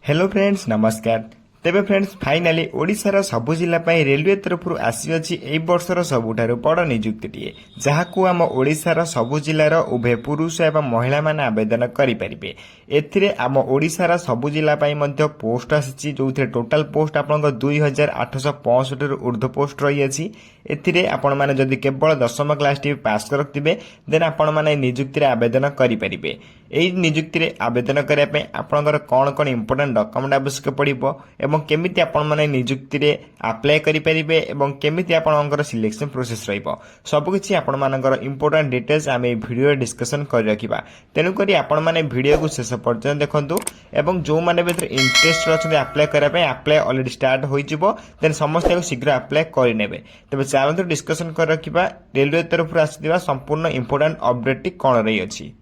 Hello friends नमस्कार। तेबे friends finally ओडिशार सबु जिला रेलवे तरफ आसी एई वर्षर सबुठारु बड़ नियुक्तिटीए जहाकू आम ओडिशार सबु जिलार उभय पुरुष एवं महिला माने आवेदन करिपारिबे। एथिरे आम ओडिशार सबु जिला मध्य पोस्ट आसी जो टोटाल पोस्ट आपन 2865 रु ऊर्ध्व पोस्ट रही अछि। एथिरे आपण माने जदि केवल 10म क्लास टी पास कर रखिबे देन आपण माने नियुक्ति रे आवेदन करिपारिबे। एई नियुक्ति रे आवेदन करिया पे आपनकर कोन इंपोर्टेंट डॉक्यूमेंट आवश्यक पड़िबो एवं केमिति आपण माने नियुक्ति रे अप्लाई करि परिबे एवं केमिति आपनकर सिलेक्शन प्रोसेस रहइबो सब किछि आपण मानकर इंपोर्टेंट डिटेल्स आमे वीडियो डिस्कशन कर रखिबा। तेनु करी आपण माने वीडियो को शेष पर्यंत देखंतु एवं जो माने बेतर इंटरेस्ट रछन अप्लाई करा पे अप्लाई ऑलरेडी स्टार्ट होई जिवो देन समस्त को शीघ्र अप्लाई करि नेबे। तबे चलंतु डिस्कशन कर रखिबा रेलवे तरफ आसीबा संपूर्ण इंपोर्टेंट अपडेट कोन रही अछि।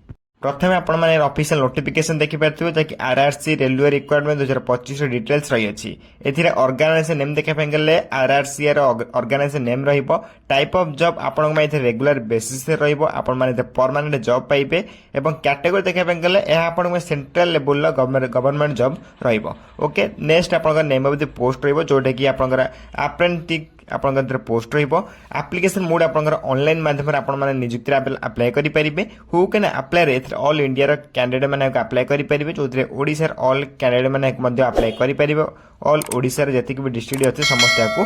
प्रथम आपण माने ऑफिशियल नोटिफिकेशन देखि पारथिबो जे कि आरआरसी रेलवे रिक्वायरमेंट 2025 डिटेल्स रही अछि। एथिरे ऑर्गेनाइजेशन नेम देखा पे गले आरआरसी रो ऑर्गेनाइजेशन नेम रहिबो। टाइप ऑफ जॉब आपण माने रेगुलर बेसिस रे रहिबो। आपण माने परमानेंट जॉब पाइबे एवं कैटेगरी देखा पे गले ए आपण माने central level low government job रहिबो। ओके नेक्स्ट आपण नेम ऑफ द पोस्ट रहिबो जोटा कि आपण अप्रेंटिस आपंकर पोस्ट रहिबो। एप्लिकेशन मोड आपंकर ऑनलाइन माध्यम आपण माने नियुक्ति अप्लाई करि परिबे। हु कैन अप्लाई रे ऑल इंडिया रो कैंडिडेट माने अप्लाई करि परिबे जोथरे ओडिसा रो ऑल कैंडिडेट माने मध्ये अप्लाई करि परिबे। ऑल ओडिसा रो जति भी डिस्ट्रिक्ट अछि समस्त को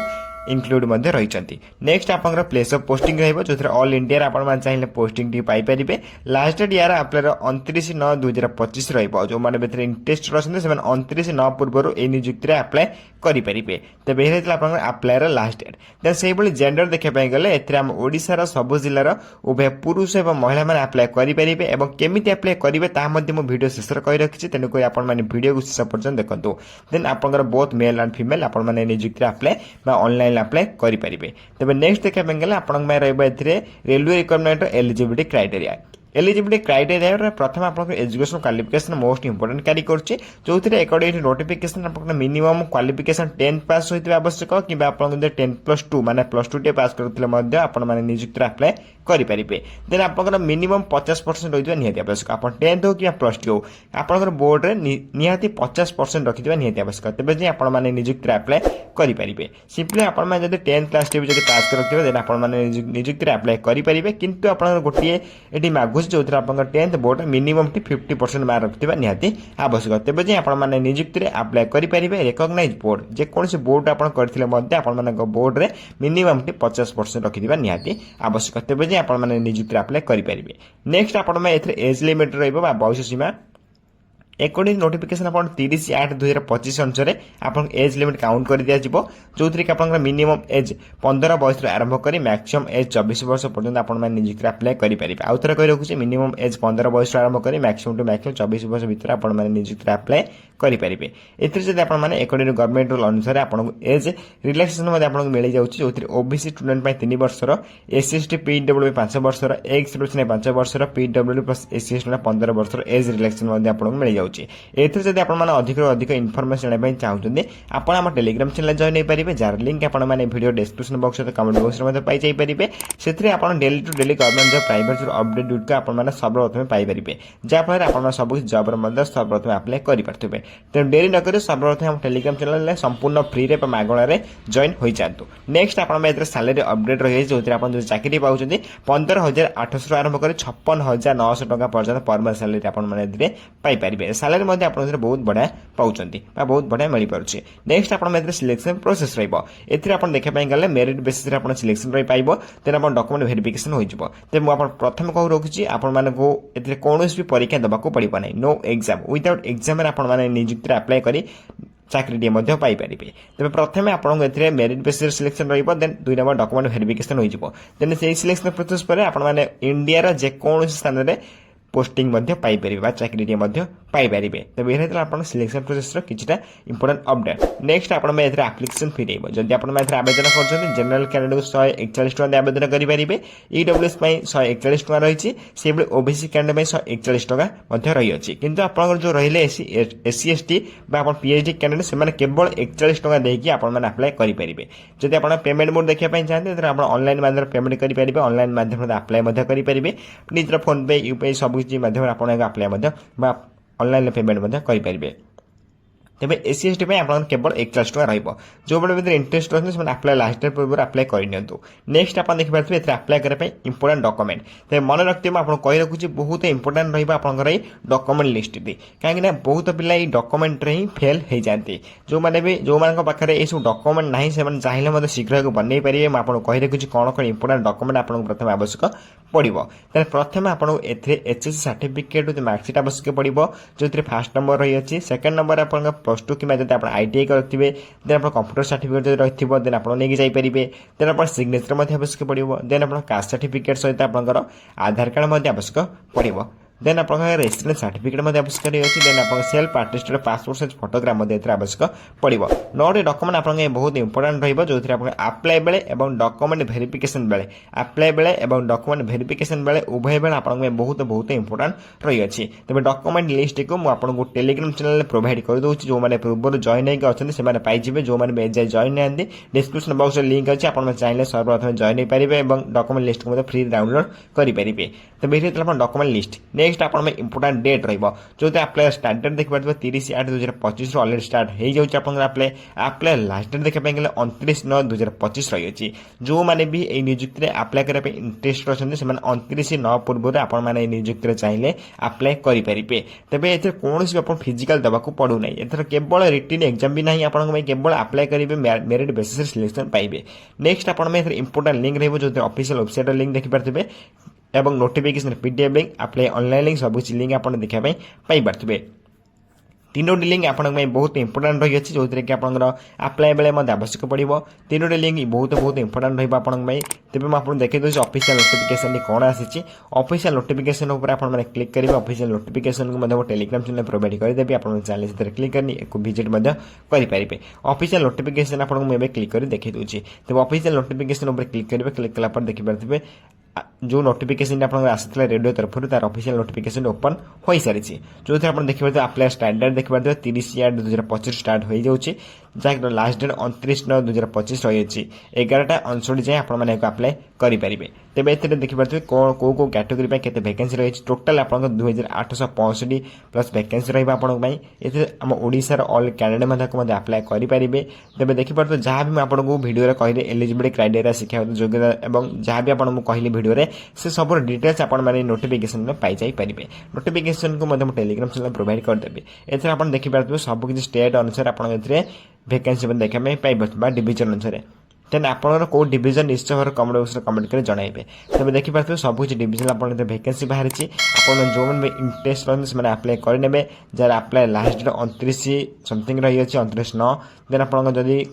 इंक्लूड मध्ये रहिचंती। नेक्स्ट आपंकर प्लेस ऑफ पोस्टिंग रहइबो जोथरे ऑल इंडिया रे आपण माने चाहिले पोस्टिंग टी पाई परिबे। लास्ट डेट यार अप्लाई रो 29/9/2025 रहइबो। जो माने बेथरे इंटरेस्ट रछन से माने 29/9 पूर्वरो ए नियुक्ति रे अप्लाई करि परिबे। तबे हेतला आपंकर अप्लाई रो लास्ट डेट देन सेही बली जेंडर देखै पय गले एथरे हम ओडिसा रो सब जिल्ला रो उभय पुरुष एवं महिला माने अप्लाई करि परिबे एवं केमिति अप्लाई करिवे ता मध्ये मो वीडियो शेष रे कहि रखिछि। तेनु कोइ आपण माने वीडियो को शेष पर्यंत देखंतु देन आपंकर बोथ मेल एंड फीमेल आपण माने नियुक्ति अप्लाई बा ऑनलाइन अप्लाई करि परिबे। तबे नेक्स्ट देखै पय गले आपण माने रहइबो एथरे railway requirement eligibility criteria. Eligibility criteria प्रथम आपन education qualification most important carry करछि जो अकॉर्डिंग नोटिफिकेशन आपन मिनिमम क्वालिफिकेशन 10 पास होइतबे आवश्यक कि आपन 10+2 माने +2 टे पास करथिले मध्ये आपन माने नियुक्ति अप्लाई करि परिबे। देन आपन मिनिमम 50% होइतबे निहाती आवश्यक। आपन 10th हो कि +2 हो आपन बोर्ड रे निहाती 50% रखितबे निहाती आवश्यक। तबे जे आपन माने नियुक्ति अप्लाई करि परिबे। सिंपली आपन माने जदि 10th क्लास टे जदि पास करथिबे देन आपन माने नियुक्ति अप्लाई करि परिबे। किंतु आपन गोटिए एटी मागु जो 10th बोर्ड मिनिमम 50% मार्क रखिबा निहाती आवश्यक। तबे जे आपण माने नियुक्ति रे अप्लाई करि परिबे। रिकॉग्नाइज बोर्ड जे कोनसे बोर्ड आपण करथिले मध्ये आपण माने बोर्ड रे मिनिमम 50% रखिबा निहाती आवश्यक। तबे जे आपण माने नियुक्ति रे अप्लाई करि परिबे। नेक्स्ट आपण माने एथरे एज लिमिट रहइबो बा बयस सीमा अकॉर्डिंग नोटिफिकेशन अपन 30/8/2025 अनुसार अपन एज लिमिट काउंट कर दिया जिवो जो थ्री अपन मिनिमम एज 15 वर्ष रे आरंभ करी मैक्सिमम एज 24 वर्ष पर्यंत अपन माने नियुक्ति अप्लाई करि परिबे। आउ थरा कहि रखुची मिनिमम एज 15 वर्ष रे आरंभ करी मैक्सिमम टू मैक्सिमम 24 वर्ष भीतर अपन माने नियुक्ति अप्लाई करि परिबे। एथि जदि अपन माने अकॉर्डिंग गवर्नमेंट रूल अनुसार अपन एज रिलैक्सेशन मध्ये अपन मिलि जाउची जो थ्री ओबीसी स्टूडेंट पय 3 वर्ष रो एससी एसटी पीडब्ल्यू 5 वर्ष रो एक्स रिलेक्शन 5 वर्ष रो पीडब्ल्यू प्लस एससी एसटी 15 वर्ष रो एज रिलैक्सेशन मध्ये अपन मिलि जाउची। एथि जदि आपण माने अधिक इन्फॉर्मेशन लेबे चाहउछन्ते आपण हम टेलीग्राम चैनल जॉइन हे परिबे जार लिंक आपण माने वीडियो डिस्क्रिप्शन बॉक्स रे कमेंट बॉक्स रे मध्ये पाई जाई परिबे। सेथरे आपण daily to daily government job private job update video का आपण माने सर्वप्रथम पाई परिबे जा फल आपण सब जॉब रे मध्ये सर्वप्रथम अप्लाई करि परथिबे। त डेरी न करे सर्वप्रथम हम टेलीग्राम चैनल ले संपूर्ण फ्री रे मागणा रे जॉइन होई जातु। नेक्स्ट आपण में एथरे सैलरी अपडेट रही जो आपण जो चाकरी पाउछन्ती 15800 रो आरंभ करे 56900 टका पर्यंत परमनेंट सैलरी आपण माने एथरे पाई परिबे। सैलरी मध्ये आपण बहुत बढ़िया पाउछन्ती बा बहुत बढ़िया मिली पारुछि। नेक्स्ट आपण में एथरे सिलेक्शन प्रोसेस रहइबो। एथरे आपण देखै पय गले मेरिट बेसिस रे आपण सिलेक्शन रही पाइबो तेन आपण डॉक्यूमेंट वेरिफिकेशन होई जिवो। ते मु आपण प्रथम कहू रखुछि आपण माने को एथरे कोनोस भी परीक्षा दबाको पड़िबो नै। नो एग्जाम विदाउट एग्जाम रे आपण माने नियुक्ति रे अप्लाई करी चाकरी मध्ये पाई परिबे। तबे प्रथमे आपण एथरे मेरिट बेसिस सिलेक्शन रहइबो देन 2 नंबर डॉक्यूमेंट वेरिफिकेशन होई जिवो। देन सेही सिलेक्शन प्रोसेस पर आपण माने इंडिया रा जे कोनोस स्थान रे पोस्टिंग मध्ये पाई परिबे बा चाकरी मध्ये पाई परिबे। तबे हेतला आपण सिलेक्शन प्रोसेस रो किछटा इंपोर्टेंट अपडेट। नेक्स्ट आपण में एथरे एप्लिकेशन फी देबो। जदि आपण में एथरे आवेदन करछन जनरल कैंडिडेट 141 टका आवेदन करि परिबे। ईडब्ल्यूएस पई 141 टका रहिछि सेबले ओबीसी कैंडिडेट पई 141 टका मध्ये रहि अछि। किंतु आपण जो रहिले एससी एसटी बा आपण पीएचडी कैंडिडेट से माने केवल 41 टका देकी आपण माने अप्लाई करि परिबे। जदि आपण पेमेंट मोड देखिया पई चाहते त आपण ऑनलाइन माध्यम पेमेंट करि परिबे। ऑनलाइन माध्यम अप्लाई मध्ये करि परिबे। निजर फोन पे यूपीआई सब माध्यम आपण अप्लाई मध्ये बा ऑनलाइन पेमेंट मध्ये करि परिबे। तेज एससी एसटी आप केवल 41 टका जो मैंने इंटरेस्ट अच्छे से आप्लाय लास्ट डेट पूर्व आप्लाय कर नेक्स्ट आप देखिए आप्लाय करने इंपोर्टां डॉक्यूमेंट तेज मन रखते आपको कही रखुच्छी बहुत इंपोर्टां रही डॉक्यूमेंट लिस्ट कहीं बहुत पिला डॉक्यूमेंट ही फेल हो जाती जो मैंने भी जो पाखे ये सब डॉक्यूमेंट ना से चाहिए शीघ्र बनई पारे मुझे कही रखुच्छी कौन कौन इंपोर्टां डॉक्यूमेंट आपको प्रथम आवश्यक पड़ो तेज प्रथम आपको एचएससी सर्टिफिकेट मार्कसीट आवश्यक पड़ो जो फास्ट नंबर रही है सेकेंड नंबर आप प्लस टू कि आप आईटीआई करते देन आप कंप्यूटर सर्टिफिकेट जो रही देन आप जापर देन आप सिग्नेचर आवश्यक पड़ो देन आप कास्ट सर्टिफिकेट सहित आप आधार कार्ड आवश्यक पड़ो देन आप रेसिडेंस सर्टिफिकेट आवश्यक रही है देन आप सेल्फ आर्टिस्टर पासपोर्ट साइज फोटोग्राफ आवश्यक पड़ो 9टी डॉक्यूमेंट आप बहुत इंपोर्टां रही जो आप्लाय बेले और डॉक्यूमेंट वेरिफिकेशन बेले आप्लाय बेले और डॉक्यूमेंट वेरिफिकेशन बेले उभय बेले आप बहुत बहुत इंपोर्टां रही है तेज डॉक्यूमेंट लिस्ट को मुझे टेलीग्राम चैनल प्रोवाइड कर दूसरी जो मैंने पूर्व जॉइन होकर अच्छा से पाइबे जो मैंने एजाए जॉइन नहीं डिस्क्रिप्शन बॉक्स में लिंक अच्छी आप चाहिए सर्वप्रथम जॉइन हो पारे और डॉक्यूमेंट लिस्ट को फ्री डाउनलोड करेंगे तेज ये डॉक्यूमेंट लिस्ट नेक्स्ट आप इंपोर्टां डेट जो आप्लाय स्टार्ट डेट देखिए 30/8/2025 अलरेडी स्टार्ट हो जाए आप्लाय आप्लाय लास्ट डेट देखा गले 29/9/2025 रही है जो मैंने भी ये नियुक्ति आप्लाय करने इंटरेस्ट अच्छा से 29/9 पूर्व आपने नियुक्ति चाहिए आप्लाय करेंगे तेज ए कौन भी फिजिकाल देवाक पड़ूना एथर केवल रिटन एग्जाम भी ना आपको केवल आप्लाय करेंगे मेरिट बेसिस सिलेक्शन पाइबे नेक्स्ट आप इंपोर्टां लिंक रही जो ऑफिशियल वेबसाइट लिंक देखिपारे एवं notification PDF link apply online link सब लिंक आप देखा पाइपे तीनोटी लिंक आपंप बहुत इंपोर्टां रही है जो कि आप्लाय बेले आवश्यक पड़ो तीनोटी लिंक बहुत बहुत इंपोर्टां रही तेज मुझे देखी दूसरी ऑफिशियल नोटिफिकेशन कौन आसी ऑफिशियल नोटिफिकेशन आपने क्लिक करेंगे ऑफिशियल नोटिफिकेशन को टेलीग्राम चैनल प्रोवाइड करदेवी आप चैनल से क्लिक कर विजिट करेंगे ऑफिशियल नोटिफिकेशन आपको मुझे क्लिक कर देखी दूसरी तेज ऑफिशियल नोटिफिकेशन क्लिक करेंगे क्लिक कला देखिपारे जो नोटिफिकेशन आपको आसाला रेडियो तरफ तार ऑफिशियल नोटिफिकेशन ओपन हो सारी जो आप देखिए आप्लाय स्टार्ट डेट देखिए 30/8/2025 स्टार्ट हो जाए जहाँ लास्ट डेट 29/9/2025 रही है 11:59 जाए आप्लाय करेंगे तेज ए देखिए कौन कौ कैटेगोरी के वैकेंसी रही है टोटाल आप 2865 प्लस वैकेंसी रही आम ओडार ऑल कैंडिडेट को आप्लाय करेंगे तेज देखिए जहाँ भी आपको भिडियो कहली एलिजिबिलिटी क्राइटेरिया शिक्षागत योग्यता और जहाँ भी आपको कहली भिडियो से सब डिटेल्स आपने नोटिफिकेशन में पाई पारे नोटिफिकेशन को टेलीग्राम चैनल प्रोवाइड करदेवी एथर आप देखिपारे सब किसी स्टेट अनुसार आप वैकेंसी देखा पाइबा डिविजन अनुसार देन आप डिविजन निश्चय भाव कमेंट बॉक्स में कमेंट कर जनइबे तेज देखिपारे सब किसी डिविजन आप वैकेंसी बाहरी आप जो मैंने इंटरेस्ट रही से आप्लाय करेंगे जार आप्लाय लास्ट डेट 29 समथिंग रही है 29/9 देन आप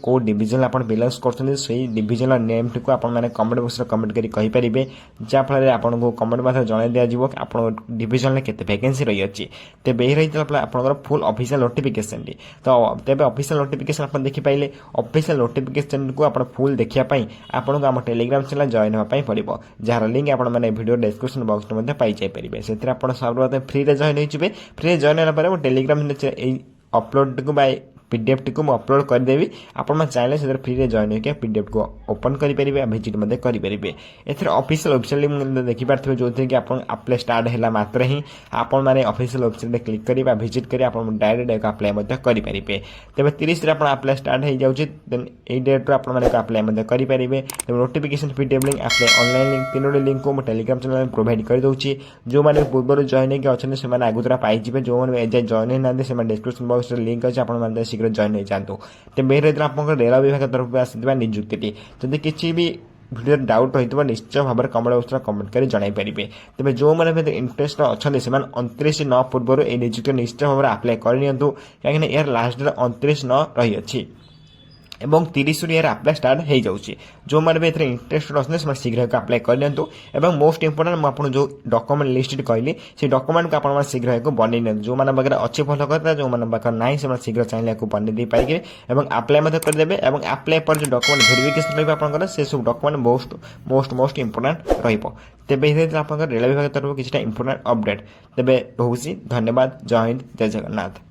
कौ डिविजन आप बिलंग्स कर डिविजन नेम टी आप कमेंट बॉक्स में कमेंट करेंगे जहाँफल आपको कमेंट मध्य जन दिज्व आप डिविजन में केते वैकेंसी रही है तेज यही रही आप फुल ऑफिशियल नोटिफिकेशन तो तेज ऑफिशियल नोटिफिकेशन आप देखिपारे ऑफिशियल नोटिफिकेशन को आप फुल देखापी आपको आम टेलीग्राम चैनल जॉइन होगापी पड़ो जार लिंक आपने वीडियो डिस्क्रिप्शन बॉक्स में पाई जाइए से आप सर्वप्रथम फ्री जॉइन हो फ्री जॉइन होगा टेलीग्राम अपलोड को पीडीएफ टी को अपलोड करदेवी आप चाहिए से फ्री जॉइन होकर पीडीएफ को ओपन करेंगे विजिट करेंगे एथर ऑफिशियल वेबसाइट लिंक देखिपारे जो कि आप आप्लाय स्टार्ट है मात्र ही आपने ऑफिशियल वेबसाइट में क्लिक करेंगे विजिट करेंगे आप डायरेक्ट आप्लाय करेंगे तेज 30 आप आप्लाय स्टार्ट हो जाए देन ये डेट आपने आप्लाय करेंगे तेज notification PDF link apply online link तीनोटी लिंक को टेलीग्राम चैनल प्रोवाइड कर दूसरी जो मैंने पूर्व जॉइन होकर अच्छा से आगुरा पाइबे जो मैंने एजाए जॉइन होना डिस्क्रिप्शन बॉक्स में लिंक अच्छे आप शीघ्र जॉइन हो जातु तेज ये आप रेल विभाग तरफ आसुवा नियुक्ति जदि किसी भी वीडियो डाउट रही निश्चय भाव में कमेंट बॉक्स में कमेंट कर जनइपारे तेज जो मैंने इंटरेस्ट अच्छा से 29/9 पूर्व ये नियुक्ति निश्चय भाव में आप्लाय करनी कहीं यार लास्ट डेट 29/9 रही है एवं 30 यार आप्लाय स्टार्ट हो जाऊँगी जो मैंने भी इंटरेस्ट अच्छे से शीघ्र आप्लाय कर मोस्ट इंपोर्टां मुझे जो डॉक्यूमेंट लिस्ट कहली से डॉक्यूमेंट को आप शीघ्र बनई जो मैंने पाखे अच्छे भल कथा जो मैंने पाखे ना से शीघ्र चाहिए बनई पाए आप्लाय करदेवे और आप्लाय पर जो डॉक्यूमेंट वेरिफिकेशन रहा से सब डॉक्यूमेंट मोस्ट इंपोर्टां तेज आप रेल विभाग तरफ किसी इंपोर्टां अपडेट तेज रोचे धन्यवाद जय हिंद जय जगन्नाथ।